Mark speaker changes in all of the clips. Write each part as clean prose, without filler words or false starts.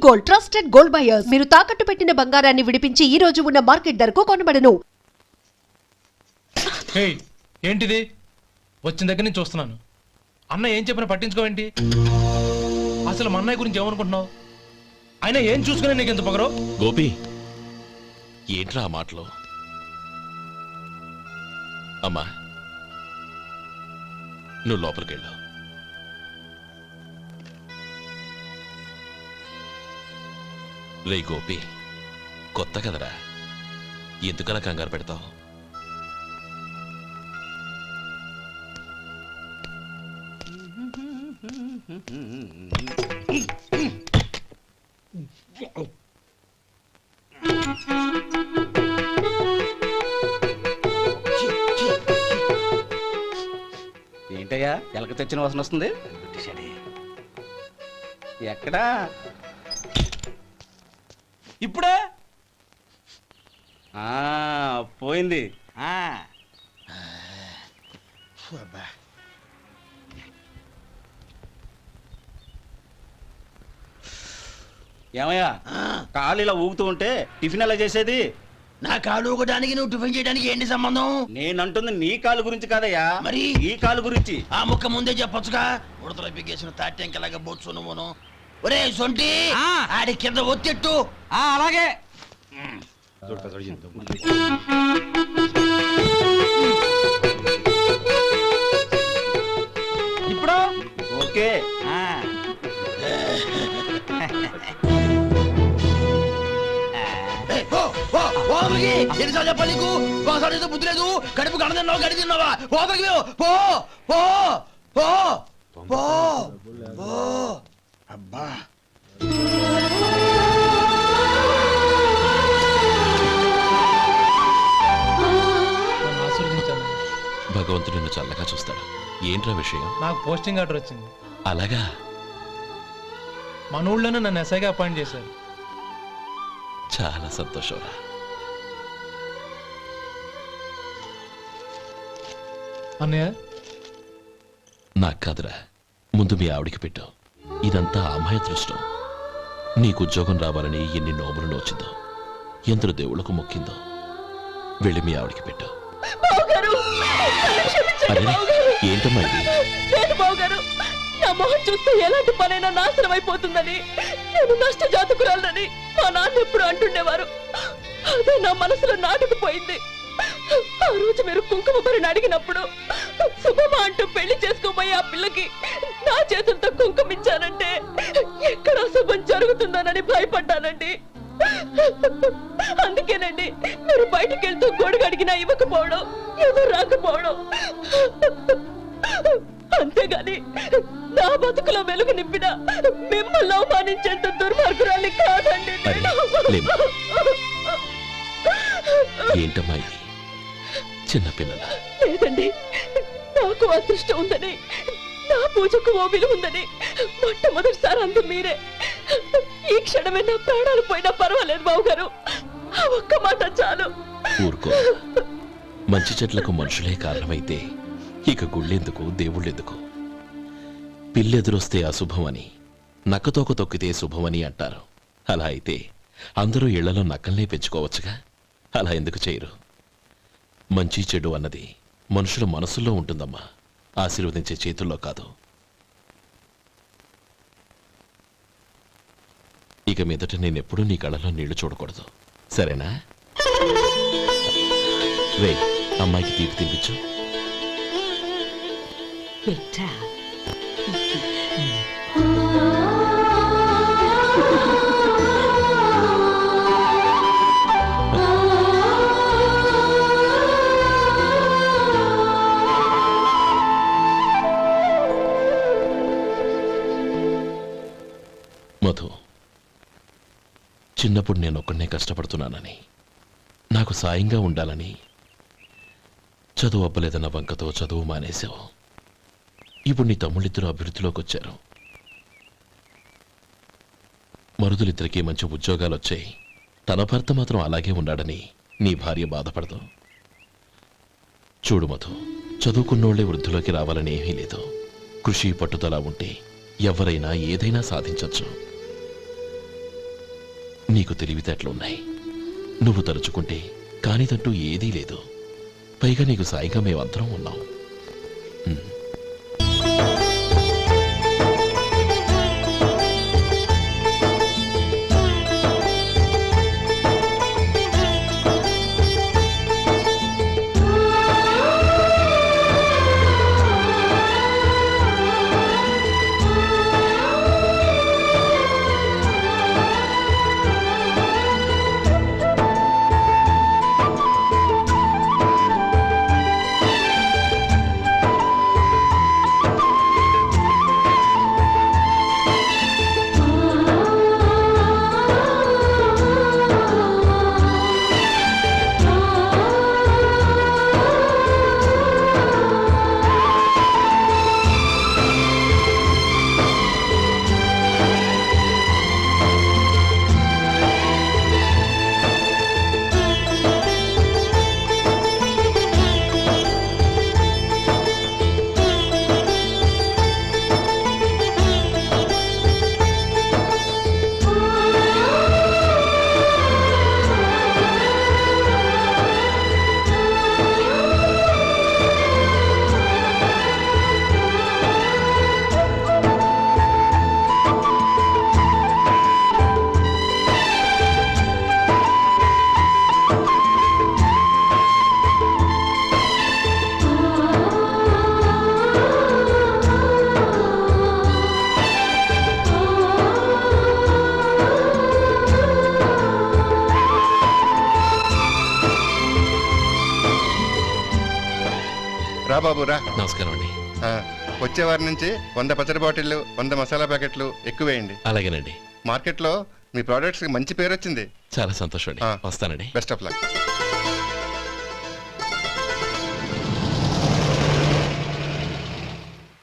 Speaker 1: Gold, trusted gold buyers. మీరు తాకట్టు పెట్టిన బంగారాన్ని విడిపించి ఈ రోజు ఉన్న మార్కెట్ ధరకు కొనబడను.
Speaker 2: ఏంటిది? వచ్చిన దగ్గర నుంచి చూస్తున్నాను. అన్న ఏం చెప్పినా పట్టించుకోవేంటి? అసలు మా అన్నయ్య గురించి ఏమనుకుంటున్నావు? ఆయన ఏం చూసుకునే నీకు ఎంత పొగరు?
Speaker 3: గోపి, ఏంట్రా ఆ మాటలు? అమ్మా, నువ్వు లోపలికెళ్ళు. రే గోపి, కొత్త కదరా, ఎందుకలా కంగారు పెడతావు?
Speaker 4: ఏంటయ్యా ఎలక తెచ్చిన వాసన వస్తుంది? ఎక్కడా?
Speaker 5: ఇప్పుడే
Speaker 4: పోయింది. ఏమయ్యా, కాళ్ళు ఇలా ఊగుతూ ఉంటే టిఫిన్ ఎలా చేసేది?
Speaker 5: నా కాలు ఊగడానికి నువ్వు టిఫిన్ చేయడానికి ఏంటి సంబంధం?
Speaker 4: నేనంటుంది నీ కాలు గురించి కాదయ్యా,
Speaker 5: మరి
Speaker 4: ఈ కాలు గురించి.
Speaker 5: ఆ ముక్క ముందే చెప్పొచ్చుగా. ఉడతలో పిగేసిన తాటెంకలాగా బొచ్చు నువ్వును. ఒరే సొంటి, ఆడి కింద ఒత్తిట్టు.
Speaker 4: అలాగే.
Speaker 5: ఇప్పుడు
Speaker 4: ఓకే.
Speaker 5: ఎన్నిసార్లు చెప్పాలి నీకు? ఒకసారి ఏదో బుద్ధి లేదు. కడుపు గడ తిన్నావు, గడి తిన్నావా? పోతకి పో పో పో పో పో. అబ్బా,
Speaker 3: భగవంతుడు నిన్ను చల్లగా చూస్తాడు. ఏంట్రా విషయం?
Speaker 2: నాకు పోస్టింగ్ ఆర్డర్ వచ్చింది.
Speaker 3: అలాగా?
Speaker 2: మన ఊళ్ళోనే నన్ను ఎస్ఐగా అపాయింట్ చేశారు.
Speaker 3: చాలా సంతోషంరా.
Speaker 2: అన్నయ్య,
Speaker 3: నాకు కాదురా, ముందు మీ ఆవిడికి పెట్టు. ఇదంతా అమ్మాయి దృష్టం. నీకు ఉద్యోగం రావాలని ఎన్ని నోములు నోచిందో, ఎందరు దేవుళ్లకు మొక్కిందో. వెళ్ళి మీ ఆవిడికి పెట్టు. ఏంటమ్మా ఇది?
Speaker 6: నా మొహం చూస్తే ఎలాంటి పనైనా నాశనం అయిపోతుందని, నేను నష్ట జాతకురాలని మా నాన్న ఎప్పుడు అంటుండేవారు. అదే నా మనసులో నాటుకుపోయింది. ఆ రోజు మీరు కుంకుమ భరిని అడిగినప్పుడు శుభమా అంటూ పెళ్లి చేసుకోబోయే ఆ పిల్లకి నా చేతులతో కుంకుమ ఇచ్చానంటే ఎక్కడ శుభం జరుగుతుందోనని భయపడ్డానండి. అందుకేనండి మీరు బయటికి వెళ్తూ గొడుగు అడిగినా ఇవ్వకపోవడం, ఎవరు రాకపోవడం. అంతేగాని నా బతుకులో వెలుగు నింపిన మిమ్మల్ని అవమానించేంత దుర్మార్గురాలి కాదండి.
Speaker 3: ఏంటమ్మా ఇది? చిన్నపిల్లల
Speaker 6: లేదండి, నాకు అదృష్టం ఉందని, నా పూజకు ఓ విలువ ఉందని మొట్టమొదటిసారి అందు మీరే. ఈ క్షణమే నా ప్రాణాలు పోయినా పర్వాలేదు బావుగారు, ఆ ఒక్క మాట చాలు.
Speaker 3: ఊరుకో. మంచి చెట్లకు మనుషులే కారణమైతే ఇక గుళ్ళెందుకు, దేవుళ్ళెందుకు? పిల్లెదురొస్తే అశుభమని, నక్కతోక తొక్కితే శుభమని అంటారు. అలా అయితే అందరూ ఇళ్లలో నక్కల్నే పెంచుకోవచ్చుగా. అలా ఎందుకు చేయరు? మంచి చెడు అన్నది మనుషుల మనసుల్లో ఉంటుందమ్మా, ఆశీర్వదించే చేతుల్లో కాదు. ఇక మీదట నేనెప్పుడూ నీ కళ్ళలో నీళ్లు చూడకూడదు, సరేనా? రే, అమ్మాయికి తీపి తినిపించు. మధు, చిన్నప్పుడు నేను ఒక్కడనే కష్టపడుతున్నానని, నాకు సాయంగా ఉండాలని చదువు అబ్బలేదన్న వంకతో చదువు మానేశావు. ఇప్పుడు నీ తమ్ముళ్ళిద్దరూ అభివృద్ధిలోకి వచ్చారు. మరుదులిద్దరికీ మంచి ఉద్యోగాలు వచ్చాయి. తన భర్త మాత్రం అలాగే ఉన్నాడని నీ భార్య బాధపడదు. చూడు మధు, చదువుకున్నోళ్లే వృద్ధిలోకి రావాలని ఏమీ లేదు. కృషి పట్టుదల ఉంటే ఎవరైనా ఏదైనా సాధించవచ్చు. నీకు తెలివితేటలున్నాయి. నువ్వు తలుచుకుంటే కానిదంటూ ఏదీ లేదు. పైగా నీకు సాయిగా మేమందరం ఉన్నాం.
Speaker 7: రా బాబు రా.
Speaker 3: నమస్కారం అండి.
Speaker 7: వచ్చే వారి నుంచి 100 పచ్చడి బాటిళ్లు 100 మసాలా ప్యాకెట్లు ఎక్కువేయండి.
Speaker 3: అలాగేనండి.
Speaker 7: మార్కెట్లో మీ ప్రోడక్ట్స్ కి మంచి పేరు వచ్చింది.
Speaker 3: చాలా సంతోషం అండి. వస్తానండి.
Speaker 7: Best of luck.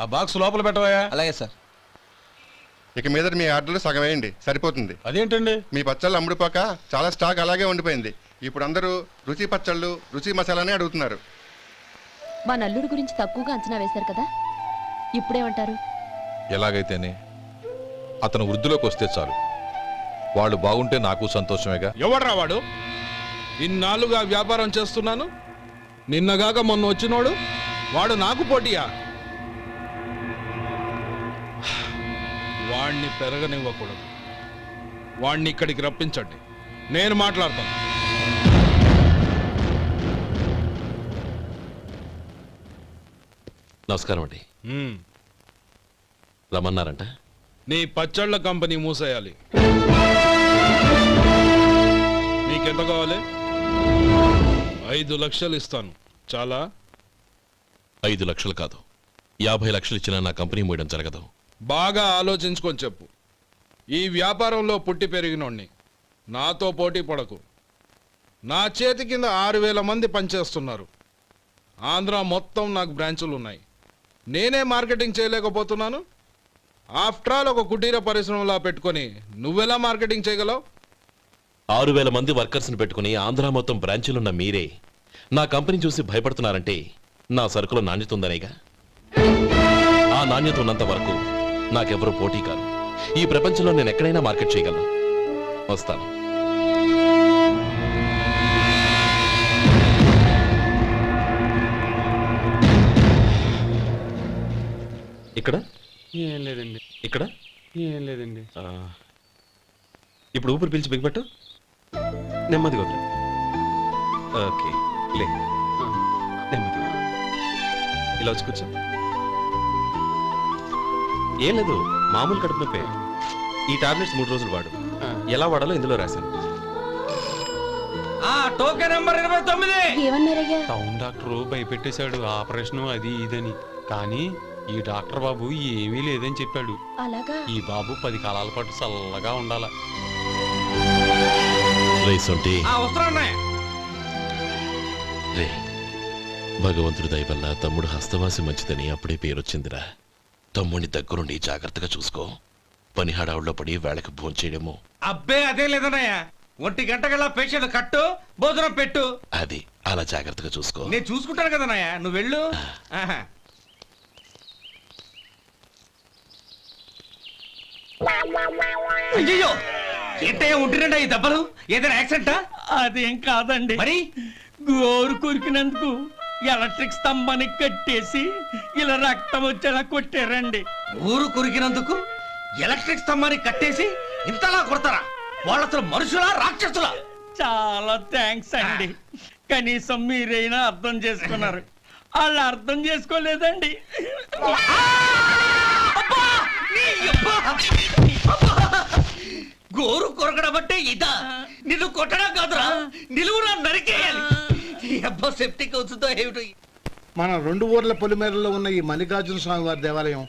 Speaker 8: ఆ బాక్స్ లోపల పెట్టవా?
Speaker 5: అలాగే సార్.
Speaker 7: ఇక మీద మీ ఆర్డర్లు సగం వేయండి, సరిపోతుంది.
Speaker 8: అదేంటండి?
Speaker 7: మీ పచ్చళ్ళు అమ్ముడుపోక చాలా స్టాక్ అలాగే ఉండిపోయింది. ఇప్పుడు అందరూ రుచి పచ్చళ్ళు రుచి మసాలానే అడుగుతున్నారు.
Speaker 6: మా నల్లుడి గురించి తక్కువగా అంచనా వేశారు కదా, ఇప్పుడేమంటారు?
Speaker 9: ఎలాగైతేనే అతను వృద్ధిలోకి వస్తే చాలు. వాళ్ళు బాగుంటే నాకు సంతోషమేగా.
Speaker 8: ఎవడ్రా వాడు? ఇన్నాళ్ళుగా వ్యాపారం చేస్తున్నాను, నిన్నగాక మొన్న వచ్చినోడు వాడు నాకు పోటీయా? వాణ్ణి పెరగనివ్వకూడదు. వాణ్ణి ఇక్కడికి రప్పించండి, నేను మాట్లాడతాను.
Speaker 3: నమస్కారం అండి. రమ్మన్నారంట?
Speaker 8: నీ పచ్చళ్ళ కంపెనీ మూసేయాలి. నీకెంత కావాలి? 5 లక్షలు ఇస్తాను. చాలా?
Speaker 3: 5 లక్షలు కాదు, 50 లక్షలు ఇచ్చినా నా కంపెనీ మూయడం జరగదు.
Speaker 8: బాగా ఆలోచించుకొని చెప్పు. ఈ వ్యాపారంలో పుట్టి పెరిగినోడ్ని, నాతో పోటీ పడకు. నా చేతి కింద 6000 మంది పనిచేస్తున్నారు. ఆంధ్ర మొత్తం నాకు బ్రాంచులు ఉన్నాయి. నేనే మార్కెటింగ్ చేయలేకపోతున్నాను. ఆఫ్టర్ ఆల్ ఒక కుటీర పరిశ్రమలా పెట్టుకొని నువ్వెలా మార్కెటింగ్ చేయగలవు?
Speaker 3: 6000 మంది వర్కర్స్ని పెట్టుకుని ఆంధ్ర మొత్తం బ్రాంచీలున్న మీరే నా కంపెనీ చూసి భయపడుతున్నారంటే నా సరుకులో నాణ్యత ఉందనేగా. ఆ నాణ్యత ఉన్నంత వరకు నాకెవరూ పోటీ కాదు. ఈ ప్రపంచంలో నేను ఎక్కడైనా మార్కెట్ చేయగలను. వస్తాను. ఇక్కడ
Speaker 10: ఏం లేదండి.
Speaker 3: ఇక్కడ
Speaker 10: ఏం లేదండి.
Speaker 3: ఇప్పుడు ఊపిరి పీల్చి బిగ్బట్టు నెమ్మదిగా వదిలే. ఓకే, లే, నెమ్మదిగా ఇలా వచ్చి కూర్చో. ఏం లేదు, మామూలు కడుపు నొప్పే. ఈ టాబ్లెట్స్ 3 రోజులు వాడు. ఎలా వాడాలో ఇందులో రాశాను.
Speaker 5: Token number 29.
Speaker 6: ఏమన్నారయ్యా?
Speaker 10: టౌన్ డాక్టరు భయపెట్టేశాడు, ఆపరేషన్ అది ఇదని. కానీ ఈ డాక్టర్ బాబు ఏమీ లేదని చెప్పాడు.
Speaker 6: అలాగా?
Speaker 10: ఈ బాబు 10 కాలాల పాటు చల్లగా ఉండాల.
Speaker 3: రే, భగవంతుడి దయ వల్ల తమ్ముడు హస్తవాసి మంచిదని అప్పుడే పేరొచ్చిందిరా. తమ్ముడిని దగ్గరుండి జాగ్రత్తగా చూసుకో. పని హడావుల్లో పడి వేళకి భోంచేయడము.
Speaker 5: అబ్బే అదే లేదన్నయ్య. 1 గంటకల్లా పేషెంట్ కట్టు, భోజనం పెట్టు.
Speaker 3: అది అలా జాగ్రత్తగా చూసుకో.
Speaker 5: నేను చూసుకుంటాను కదన్నయ్య, నువ్వు వెళ్ళు. అయ్యో, ఏంటయ్యా ఉంటున్నాడా ఈ దెబ్బలు? ఏదైనా యాక్సిడెంటా?
Speaker 11: అదేం కాదండి,
Speaker 5: మరి
Speaker 11: గోరు కొరికినందుకు ఎలక్ట్రిక్ స్తంభానికి కట్టేసి ఇలా రక్తం వచ్చేలా కొట్టారండి.
Speaker 5: ఊరు కొరికినందుకు ఎలక్ట్రిక్ స్తంభాన్ని కట్టేసి ఇంతలా కొడతారా? వాళ్ళు అసలు మనుషులా రాక్షసులా?
Speaker 11: చాలా థ్యాంక్స్ అండి, కనీసం మీరైనా అర్థం చేసుకున్నారు. వాళ్ళు అర్థం చేసుకోలేదండి.
Speaker 5: అబ్బా! నీ అబ్బా! అబ్బా! గోరు కొరకడం అంటే ఇదా? నిన్ను కొట్టడం కాదురా, నిలువురా నరికేయాలి. ఈ అబ్బా సెప్టిక్ అవుతుందో ఏమిటో.
Speaker 12: మన 2 ఊర్ల పొలిమేరలో ఉన్న ఈ మల్లికార్జున స్వామి వారి దేవాలయం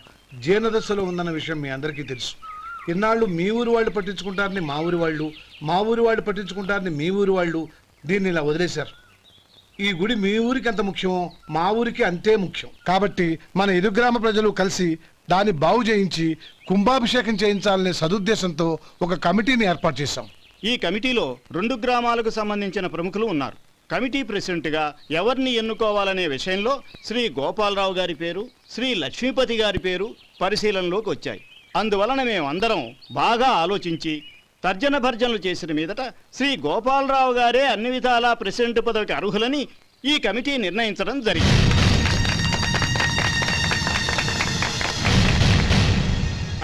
Speaker 12: జీర్ణదశలో ఉందన్న విషయం మీ అందరికీ తెలుసు. ఇన్నాళ్ళు మీ ఊరు వాళ్ళు పట్టించుకుంటారని మా ఊరి వాళ్ళు, మా ఊరి వాళ్ళు పట్టించుకుంటారని మీ ఊరి వాళ్ళు దీన్ని ఇలా వదిలేశారు. ఈ గుడి మీ ఊరికి ఎంత ముఖ్యమో మా ఊరికి అంతే ముఖ్యం. కాబట్టి మన ఇరు గ్రామ ప్రజలు కలిసి దాన్ని బాగు చేయించి కుంభాభిషేకం చేయించాలనే సదుద్దేశంతో ఒక కమిటీని ఏర్పాటు చేశాం.
Speaker 13: ఈ కమిటీలో 2 గ్రామాలకు సంబంధించిన ప్రముఖులు ఉన్నారు. కమిటీ ప్రెసిడెంట్గా ఎవరిని ఎన్నుకోవాలనే విషయంలో శ్రీ గోపాలరావు గారి పేరు, శ్రీ లక్ష్మీపతి గారి పేరు పరిశీలనలోకి వచ్చాయి. అందువలన మేమందరం బాగా ఆలోచించి తర్జన భర్జనలు చేసిన మీదట శ్రీ గోపాలరావు గారే అన్ని విధాలా ప్రెసిడెంట్ పదవికి అర్హులని ఈ కమిటీ నిర్ణయించడం జరిగింది.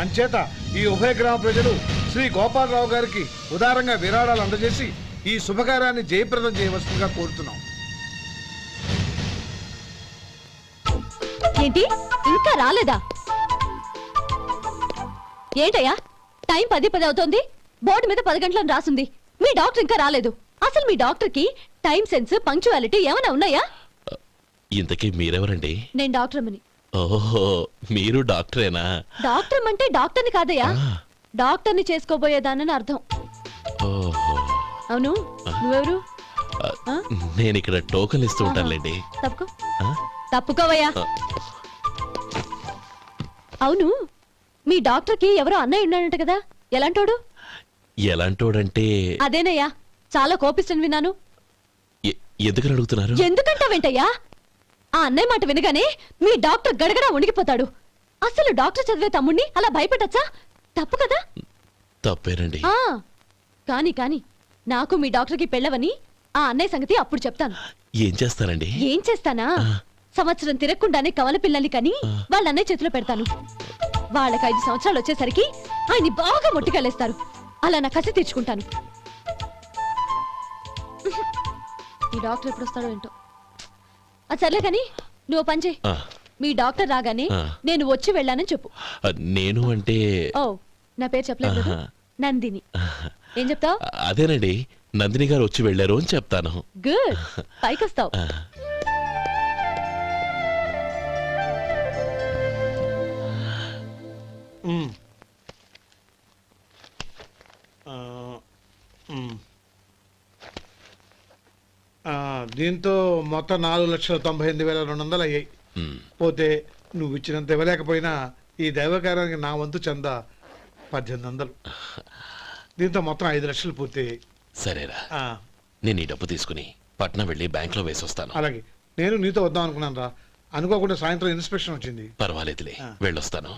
Speaker 12: అంచేత ఈ ఉభయ గ్రామ ప్రజలు శ్రీ గోపాలరావు గారికి ఉదారంగా విరాళాలు అందజేసి ఈ శుభకార్యాన్ని జయప్రదం చేయవలసిందిగా కోరుతున్నాం.
Speaker 6: ఏంటి ఇంకా రాలేదా? ఏంటయ్యా టైం 10 అవుతోంది, బోర్డు మీద 10 గంటలను రాసింది. మీ డాక్టర్ ఇంకా రాలేదు. అసలు మీ డాక్టర్ కి టైం సెన్స్, పంక్చువాలిటీ ఏమైనా ఉన్నాయా?
Speaker 3: ఇంతకీ మీరెవరండి?
Speaker 6: నేను డాక్టర్ అమ్మని.
Speaker 3: ఓహో, మీరు డాక్టరేనా?
Speaker 6: డాక్టర్ అంటే డాక్టర్ని కాదయ్యా, డాక్టర్ని చేసుకోబోయేదానని అర్థం.
Speaker 3: ఓహో.
Speaker 6: అవును, నువ్వెవరు?
Speaker 3: నేను ఇక్కడ టోకన్ ఇస్తూ ఉంటానులేండి.
Speaker 6: తప్పుకో, తప్పుకోవయ్యా. అవును, మీ డాక్టర్ కి ఎవరో అన్నయ్య ఉన్నాడంట కదా, ఎలాంటోడు?
Speaker 3: ఎలాంటోడంటే
Speaker 6: అదేనయ్యా, చాలా కోపిష్టని విన్నాను.
Speaker 3: ఎందుకని అడుగుతున్నారు?
Speaker 6: ఎందుకంటావేంటయ్యా? ఆ అన్నయ్య మాట వినగానే మీ డాక్టర్ గడగడా ఉణిగిపోతాడు. అసలు డాక్టర్ చదివే తమ్ముణ్ణి అలా భయపెట్టచ్చా? తప్పు కదా?
Speaker 3: తప్పేనండి.
Speaker 6: కాని కాని నాకు మీ డాక్టర్కి పెళ్ళవని ఆ అన్నయ్య సంగతి అప్పుడు చెప్తాను.
Speaker 3: ఏం చేస్తారండి?
Speaker 6: ఏం చేస్తానా, సంవత్సరం తిరగకుండానే కవల పిల్లల్ని కని వాళ్ళ అన్నయ్య చేతిలో పెడతాను. వాళ్ళకి 5 సంవత్సరాలు వచ్చేసరికి ఆయన్ని బాగా మొట్టికెళ్ళేస్తారు. అలా నా కసి తీర్చుకుంటాను. ఈ డాక్టర్ ఎప్పుడు వస్తాడో ఏంటో. అది సర్లే కాని నువ్వు పని చేయి. మీ డాక్టర్ రాగానే నేను వచ్చి వెళ్ళానని చెప్పు.
Speaker 3: నేను అంటే
Speaker 6: ఓ, నా పేరు చెప్పలేదు కదా, నందిని. ఏం చెప్తావు?
Speaker 3: అదేనండి, నందిని గారు వచ్చి వెళ్ళారు అని చెప్తాను.
Speaker 6: గుడ్, పైకొస్తావు.
Speaker 12: దీంతో మొత్తం 4,98,200 అయ్యాయి. పోతే నువ్వు ఇచ్చినంత ఇవ్వలేకపోయినా ఈ దైవకార్యానికి నా వంతు చందా 1800. దీంతో మొత్తం 5 లక్షలు పూర్తయ్యాయి.
Speaker 3: సరేరా, నేను ఈ డబ్బు తీసుకుని పట్నం వెళ్ళి బ్యాంక్ లో వేసి వస్తాను.
Speaker 12: అలాగే, నేను నీతో వద్దాం అనుకున్నాను రా, అనుకోకుండా సాయంత్రం ఇన్స్పెక్షన్ వచ్చింది.
Speaker 3: పర్వాలేదులే, వెళ్ళొస్తాను.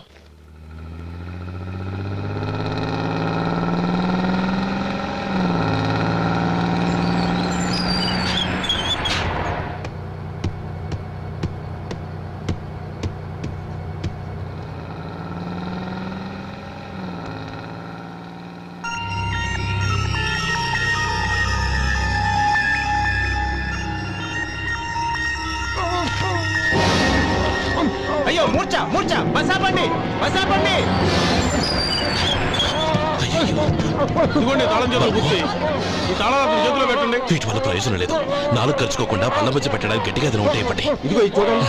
Speaker 5: అయ్యో మూర్ఛ మూర్ఛ, బసాపండి బసాపండి.
Speaker 8: ఇదిగోండి తాళం చేతులు గుర్తి, ఈ తాళాలు చేతిలో పెట్టండి.
Speaker 3: వీటి వల్ల ప్రయోజనం లేదు. 4 ఖర్చుకోకుండా పళ్ళ మధ్య పెట్టడానికి గట్టిగా ఏదైనా ఉంటే ఇవ్వండి.
Speaker 8: ఇదిగో ఇది చూడండి.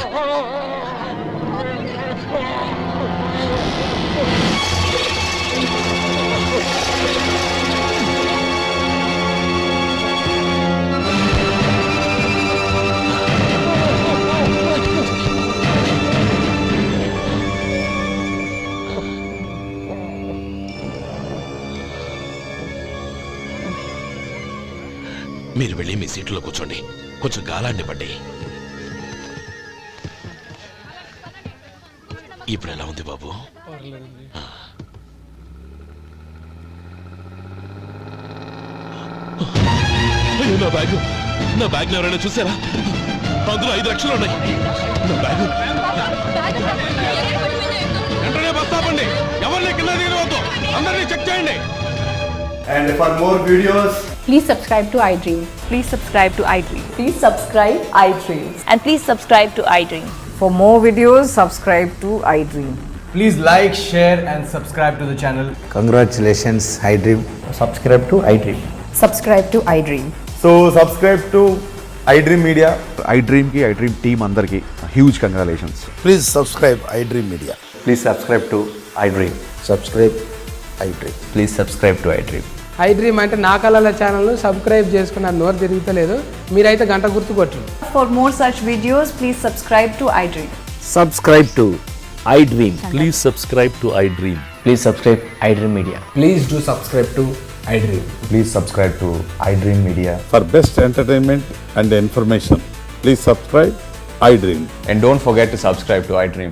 Speaker 3: మీరు వెళ్ళి మీ సీట్లో కూర్చోండి, కొంచెం గాలాన్ని పడ్డి. ఇప్పుడు ఎలా ఉంది బాబు? అయ్యో, నా బ్యాగ్ ఎవరైనా చూసారా? అందులో 5 లక్షలు ఉన్నాయి. నా బ్యాగ్
Speaker 8: వెంటనే బస్ ఆపండి. ఎవరిని కింద దిగవద్దు. అందరినీ చెక్ చేయండి.
Speaker 5: And for more videos,
Speaker 6: Please subscribe to iDream. Please subscribe to iDream. Please subscribe iDream. And please subscribe to iDream.
Speaker 11: For more videos, subscribe to iDream.
Speaker 5: please like, share and subscribe to the channel.
Speaker 12: Congratulations I dream.
Speaker 5: Subscribe to iDream.
Speaker 6: Subscribe to iDream.
Speaker 5: So subscribe to iDream Media.
Speaker 12: iDream కి iDream team అందరికి huge congratulations.
Speaker 5: Please subscribe iDream Media.
Speaker 12: Please subscribe to iDream.
Speaker 5: Subscribe iDream.
Speaker 12: Please subscribe to iDream.
Speaker 11: iDream అంటే నా కళల channel subscribe చేసుకున్న నోరు తిరుగుతలేదు. మీరైతే గంట గుర్తు కొట్టండి.
Speaker 6: For more such videos, please subscribe to iDream.
Speaker 5: Subscribe to iDream.
Speaker 3: Please subscribe to iDream.
Speaker 5: Please subscribe iDream Media. Please do subscribe to iDream.
Speaker 12: Please subscribe to iDream media.
Speaker 8: For best entertainment and information, please subscribe iDream.
Speaker 12: And don't forget to subscribe to iDream.